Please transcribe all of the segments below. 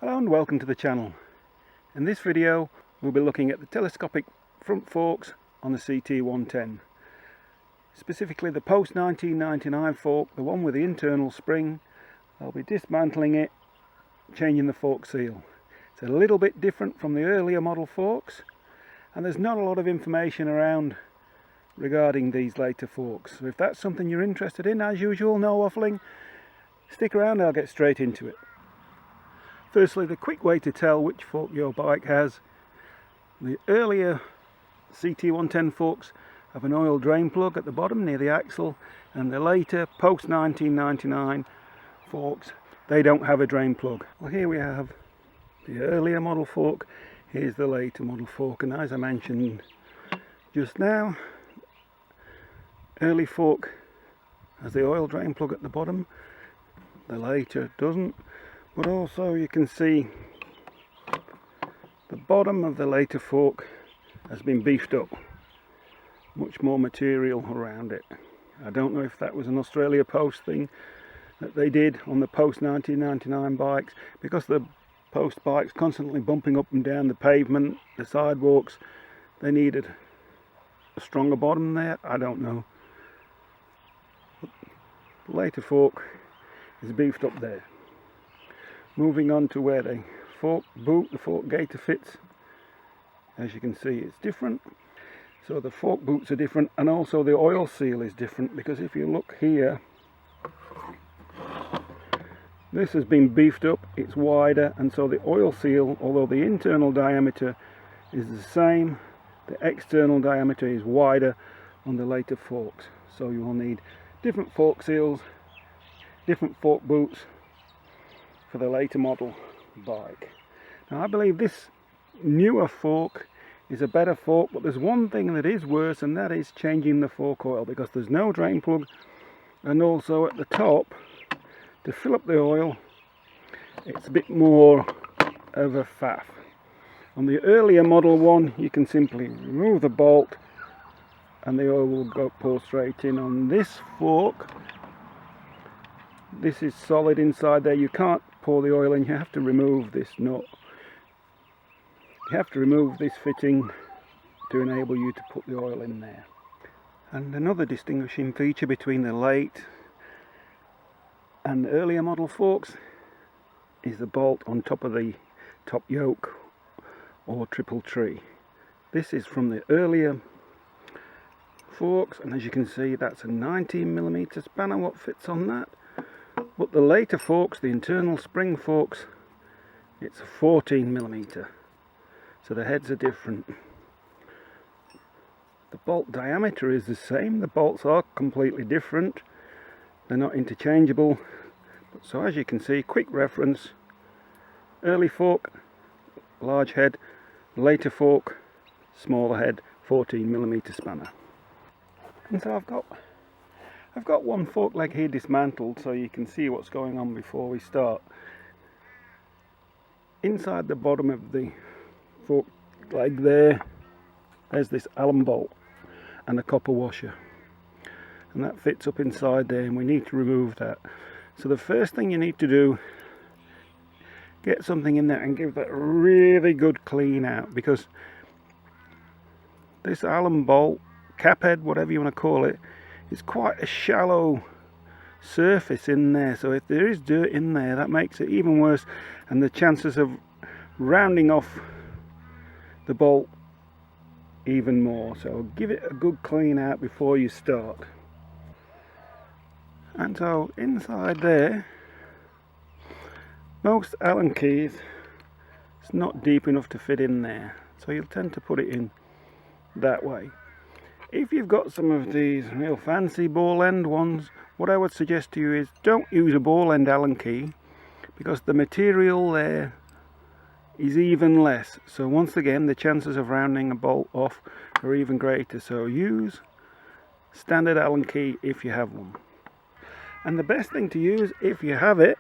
Hello and welcome to the channel. In this video we'll be looking at the telescopic front forks on the CT110. Specifically the post 1999 fork, the one with the internal spring. I'll be dismantling it, changing the fork seal. It's a little bit different from the earlier model forks, and there's not a lot of information around regarding these later forks. So if that's something you're interested in, as usual, no waffling, stick around, I'll get straight into it. Firstly, the quick way to tell which fork your bike has. The earlier CT110 forks have an oil drain plug at the bottom near the axle, and the later post 1999 forks, they don't have a drain plug. Well, here we have the earlier model fork, here's the later model fork, and as I mentioned just now, early fork has the oil drain plug at the bottom, the later doesn't. But also you can see the bottom of the later fork has been beefed up, much more material around it. I don't know if that was an Australia Post thing that they did on the post 1999 bikes, because the Post bikes constantly bumping up and down the pavement, the sidewalks, they needed a stronger bottom there. I don't know. But the later fork is beefed up there. Moving on to where the fork boot, the fork gaiter fits, as you can see it's different. So the fork boots are different, and also the oil seal is different, because if you look here, this has been beefed up, it's wider, and so the oil seal, although the internal diameter is the same, the external diameter is wider on the later forks. So you will need different fork seals, different fork boots for the later model bike. Now I believe this newer fork is a better fork, but there's one thing that is worse, and that is changing the fork oil, because there's no drain plug, and also at the top to fill up the oil it's a bit more of a faff. On the earlier model one you can simply remove the bolt and the oil will pour straight in. On this fork, this is solid inside there, you can't pour the oil in, you have to remove this nut. You have to remove this fitting to enable you to put the oil in there. And another distinguishing feature between the late and the earlier model forks is the bolt on top of the top yoke or triple tree. This is from the earlier forks, and as you can see that's a 19mm spanner what fits on that. But the later forks, the internal spring forks, it's a 14mm, so the heads are different. The bolt diameter is the same, the bolts are completely different, they're not interchangeable. But so as you can see, quick reference, early fork, large head, later fork, smaller head, 14mm spanner. And so I've got one fork leg here dismantled so you can see what's going on before we start. Inside the bottom of the fork leg there's this Allen bolt and a copper washer, and that fits up inside there, and we need to remove that. So the first thing you need to do, get something in there and give that a really good clean out, because this Allen bolt, cap head, whatever you want to call it, it's quite a shallow surface in there, so if there is dirt in there that makes it even worse, and the chances of rounding off the bolt even more. So give it a good clean out before you start. And so inside there, most Allen keys, it's not deep enough to fit in there, so you'll tend to put it in that way. If you've got some of these real fancy ball end ones, what I would suggest to you is don't use a ball end Allen key, because the material there is even less. So once again, the chances of rounding a bolt off are even greater. So use standard Allen key if you have one. And the best thing to use if you have it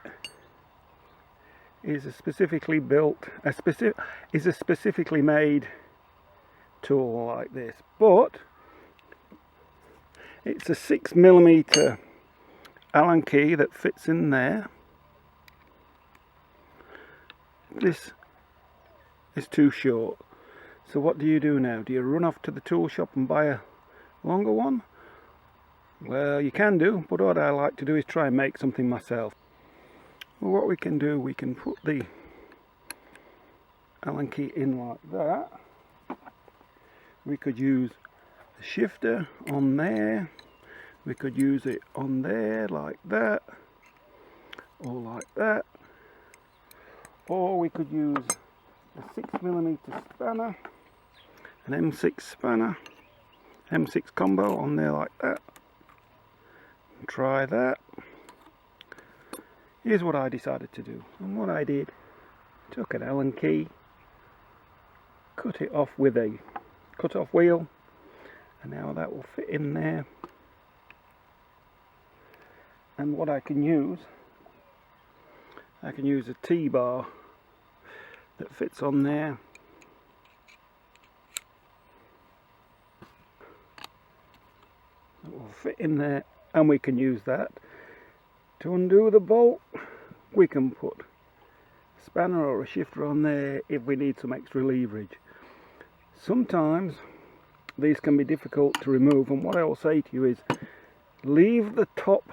is a specifically built, a specifically made tool like this. But it's a 6mm Allen key that fits in there. this is too short. So what do you do now? Do you run off to the tool shop and buy a longer one? Well, you can do, but what I like to do is try and make something myself. Well, what we can do, we can put the Allen key in like that. We could use the shifter on there. We could use it on there like that, or like that. Or we could use a 6mm spanner, an M6 spanner, M6 combo on there like that. Try that. Here's what I decided to do, and what I did, took an Allen key, cut it off with a cut-off wheel, and now that will fit in there. And what I can use a T-bar that fits on there. It will fit in there, and we can use that to undo the bolt. We can put a spanner or a shifter on there if we need some extra leverage. Sometimes these can be difficult to remove, and what I will say to you is leave the top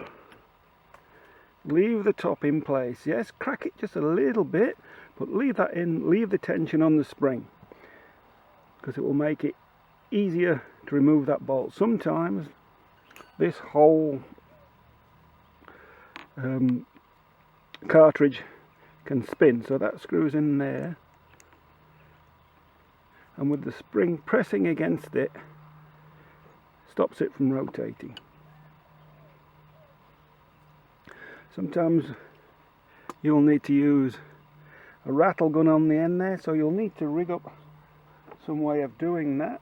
in place. Yes, crack it just a little bit, but leave that in, leave the tension on the spring, because it will make it easier to remove that bolt. Sometimes this whole cartridge can spin, so that screws in there, and with the spring pressing against it stops it from rotating. Sometimes you'll need to use a rattle gun on the end there, so you'll need to rig up some way of doing that.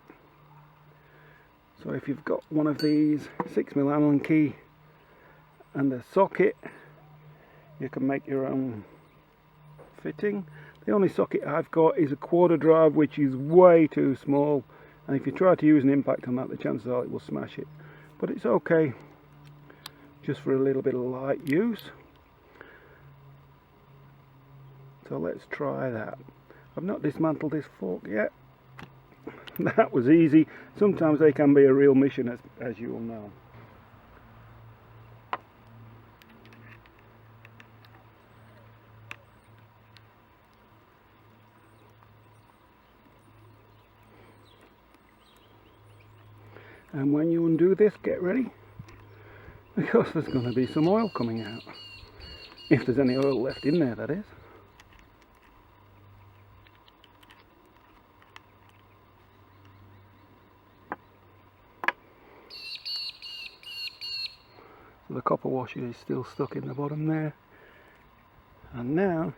So if you've got one of these 6mm Allen key and a socket, you can make your own fitting. The only socket I've got is a quarter drive, which is way too small, and if you try to use an impact on that, the chances are it will smash it. But it's okay just for a little bit of light use. So let's try that. I've not dismantled this fork yet. That was easy. Sometimes they can be a real mission, as you all know. And when you undo this, get ready, because there's going to be some oil coming out. If there's any oil left in there, that is. So the copper washer is still stuck in the bottom there. And now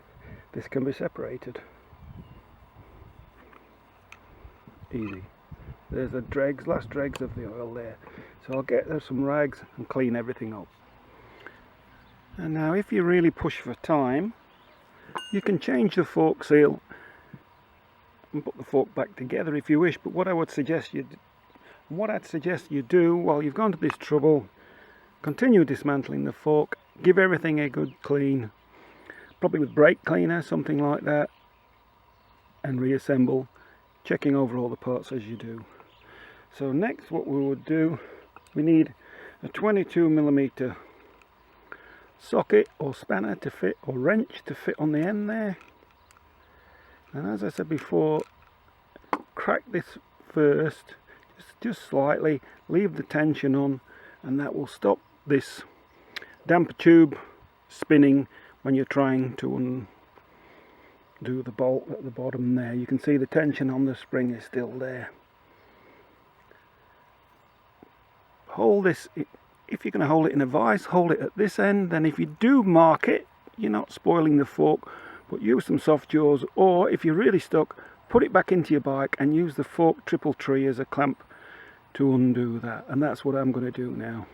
this can be separated. Easy. There's the dregs, last dregs of the oil there. So I'll get there some rags and clean everything up. And now if you really push for time, you can change the fork seal and put the fork back together if you wish. But what I'd suggest you do while you've gone to this trouble, continue dismantling the fork, give everything a good clean, probably with brake cleaner, something like that, and reassemble, checking over all the parts as you do. So next what we would do, we need a 22mm socket or spanner to fit, or wrench to fit on the end there. And as I said before, crack this first, just slightly, leave the tension on, and that will stop this damper tube spinning when you're trying to undo the bolt at the bottom there. You can see the tension on the spring is still there. Hold this, if you're going to hold it in a vise, hold it at this end. Then if you do mark it, you're not spoiling the fork, but use some soft jaws, or if you're really stuck, put it back into your bike and use the fork triple tree as a clamp to undo that. And that's what I'm going to do now.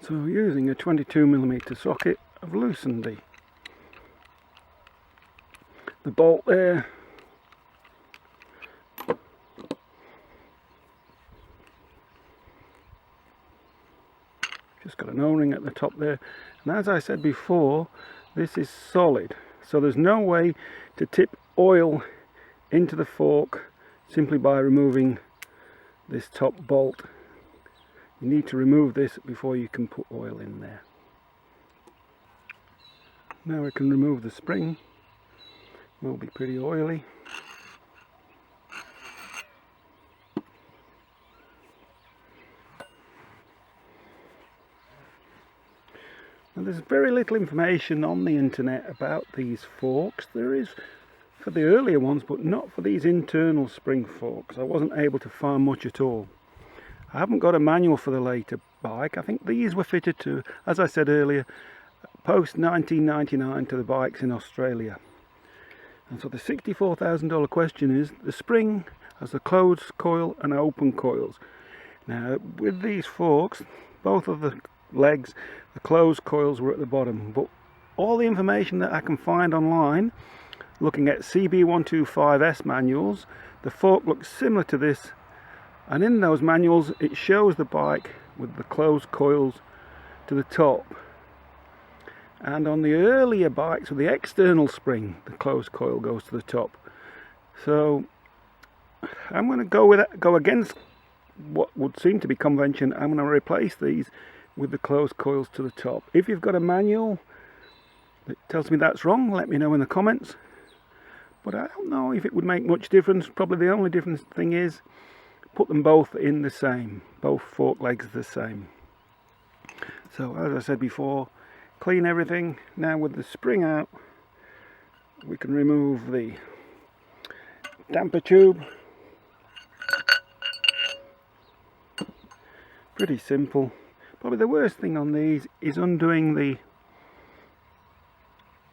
So using a 22mm socket, I've loosened the bolt there. Just got an O-ring at the top there, and as I said before, this is solid. so there's no way to tip oil into the fork simply by removing this top bolt. You need to remove this before you can put oil in there. Now we can remove the spring. It will be pretty oily. Now, there's very little information on the internet about these forks. There is for the earlier ones, but not for these internal spring forks. I wasn't able to find much at all. I haven't got a manual for the later bike. I think these were fitted to, as I said earlier, post 1999 to the bikes in Australia. And so the $64,000 question is, the spring has a closed coil and open coils. Now with these forks, both of the legs, the closed coils were at the bottom, but all the information that I can find online, looking at CB125S manuals, the fork looks similar to this, and in those manuals it shows the bike with the closed coils to the top. And on the earlier bikes with the external spring, the closed coil goes to the top. So I'm going to go against what would seem to be convention. I'm going to replace these with the closed coils to the top. If you've got a manual that tells me that's wrong, let me know in the comments. But I don't know if it would make much difference. Probably the only difference thing is put them both in the same. Both fork legs the same. So as I said before, clean everything. Now with the spring out, we can remove the damper tube. Pretty simple. Probably the worst thing on these is undoing the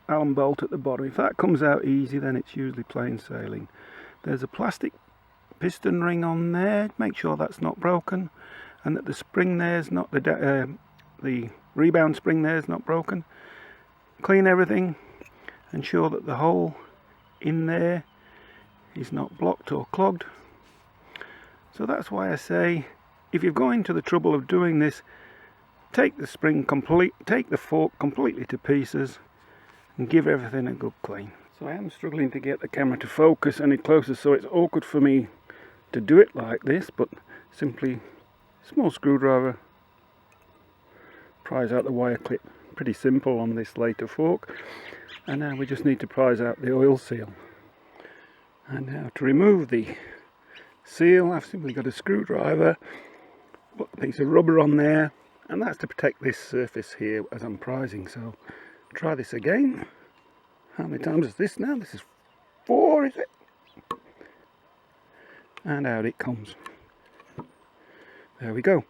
Allen bolt at the bottom. If that comes out easy, then it's usually plain sailing. There's a plastic piston ring on there. Make sure that's not broken, and that the spring there's not the rebound spring there is not broken. Clean everything, ensure that the hole in there is not blocked or clogged. So that's why I say, if you're going to the trouble of doing this, take the fork completely to pieces and give everything a good clean. So I am struggling to get the camera to focus any closer, so it's awkward for me to do it like this, but simply small screwdriver, prise out the wire clip. Pretty simple on this later fork. And now we just need to prise out the oil seal. And now to remove the seal, I've simply got a screwdriver, put a piece of rubber on there, and that's to protect this surface here as I'm prising. So try this again. How many times is this now? This is 4, is it? And out it comes. There we go.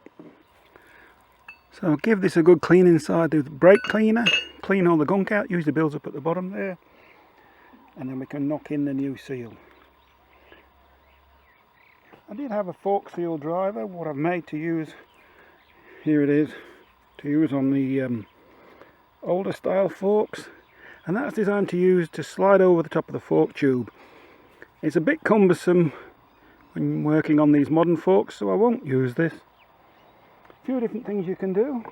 So give this a good clean inside with brake cleaner. Clean all the gunk out, usually builds up at the bottom there. And then we can knock in the new seal. I did have a fork seal driver, what I've made to use, here it is, to use on the older style forks. And that's designed to use to slide over the top of the fork tube. It's a bit cumbersome when working on these modern forks, so I won't use this. A few different things you can do.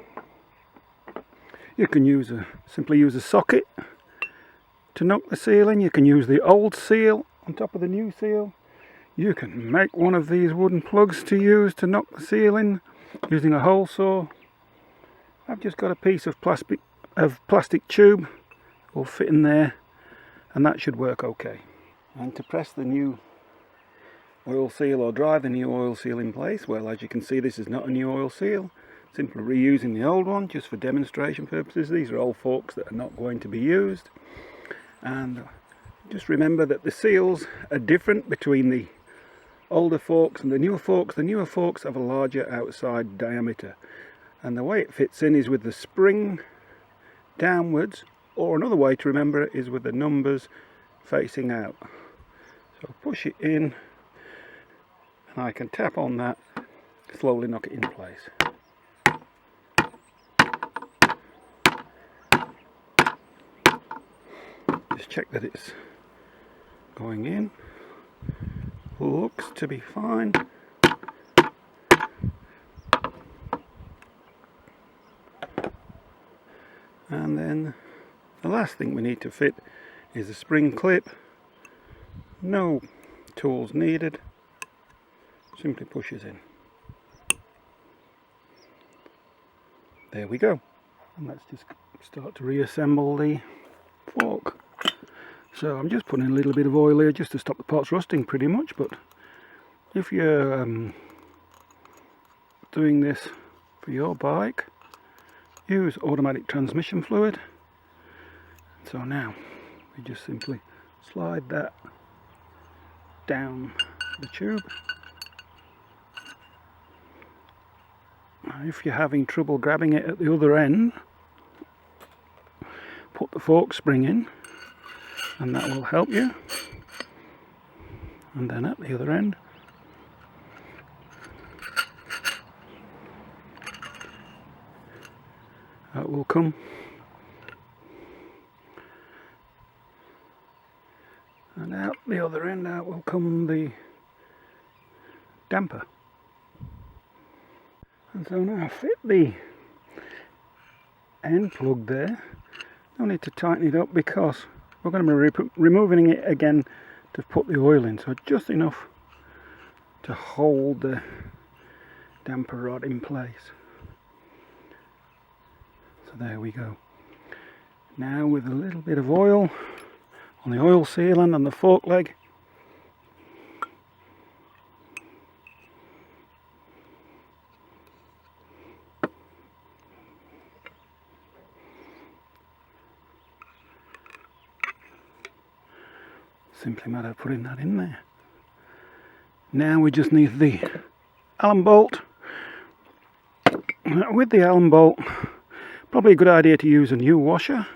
You can simply use a socket to knock the seal in. You can use the old seal on top of the new seal. You can make one of these wooden plugs to use to knock the seal in using a hole saw. I've just got a piece of plastic tube will fit in there, and that should work okay. And to press the new oil seal or drive the new oil seal in place, well, as you can see, this is not a new oil seal, simply reusing the old one just for demonstration purposes. These are old forks that are not going to be used. And just remember that the seals are different between the older forks and the newer forks. The newer forks have a larger outside diameter, and the way it fits in is with the spring downwards, or another way to remember it is with the numbers facing out. So push it in, and I can tap on that, slowly knock it in place. Just check that it's going in. Looks to be fine. And then the last thing we need to fit is a spring clip. No tools needed. Simply pushes in. There we go. And let's just start to reassemble the fork. So I'm just putting a little bit of oil here just to stop the parts rusting pretty much, but if you're doing this for your bike, use automatic transmission fluid. So now we just simply slide that down the tube. Now if you're having trouble grabbing it at the other end, put the fork spring in and that will help you. And then at the other end, that will come. And out the other end, out will come the damper. And so now fit the end plug there. No need to tighten it up because we're going to be removing it again to put the oil in. So just enough to hold the damper rod in place. So there we go. Now with a little bit of oil on the oil sealant and the fork leg, simply matter of putting that in there. Now we just need the Allen bolt. With the Allen bolt, probably a good idea to use a new washer,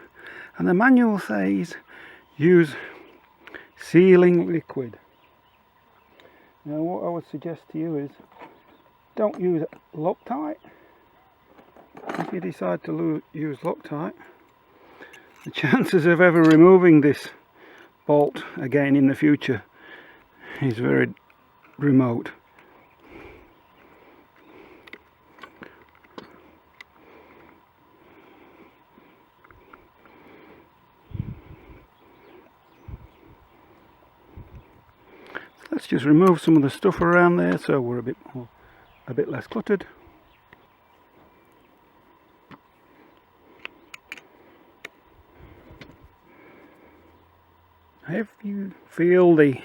and the manual says use sealing liquid. Now what I would suggest to you is don't use Loctite. If you decide to use Loctite, the chances of ever removing this bolt again in the future is very remote. So let's just remove some of the stuff around there so we're a bit less cluttered. If you feel the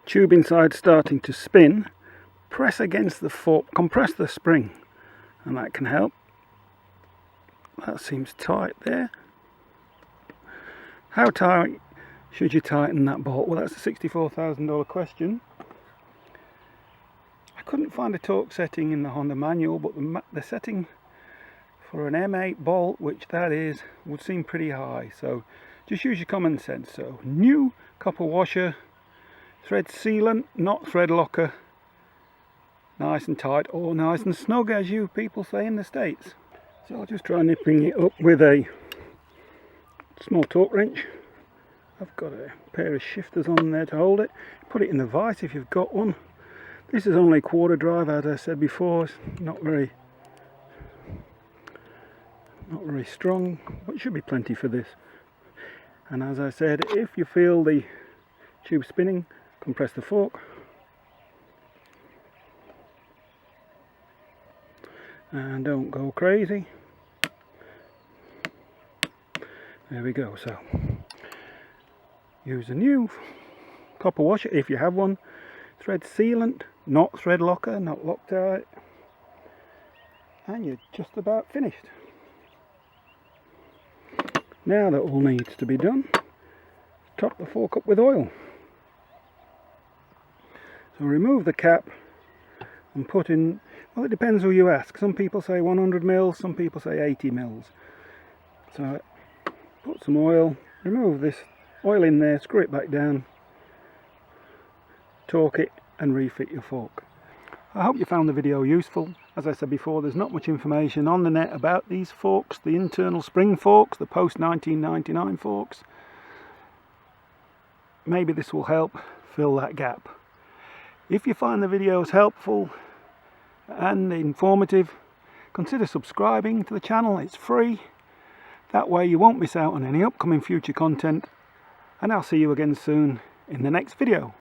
tube inside starting to spin, press against the fork, compress the spring, and that can help. That seems tight there. How tight should you tighten that bolt? Well, that's a $64,000 question. I couldn't find a torque setting in the Honda manual, but the setting for an M8 bolt, which that is, would seem pretty high. So just use your common sense. So new copper washer, thread sealant, not thread locker, nice and tight or nice and snug, as you people say in the States. So I'll just try nipping it up with a small torque wrench. I've got a pair of shifters on there to hold it. Put it in the vise if you've got one. This is only quarter drive, as I said before. It's not very strong, but it should be plenty for this. And as I said, if you feel the tube spinning, compress the fork. And don't go crazy. There we go. So use a new copper washer if you have one. Thread sealant, not thread locker, not Loctite. And you're just about finished. Now that all needs to be done, top the fork up with oil. So remove the cap and put in, well, it depends who you ask. Some people say 100 mils, some people say 80 mils. So put some oil, remove this oil in there, screw it back down, torque it and refit your fork. I hope you found the video useful. As I said before, there's not much information on the net about these forks, the internal spring forks, the post 1999 forks. Maybe this will help fill that gap. If you find the videos helpful and informative, consider subscribing to the channel. It's free. That way you won't miss out on any upcoming future content, and I'll see you again soon in the next video.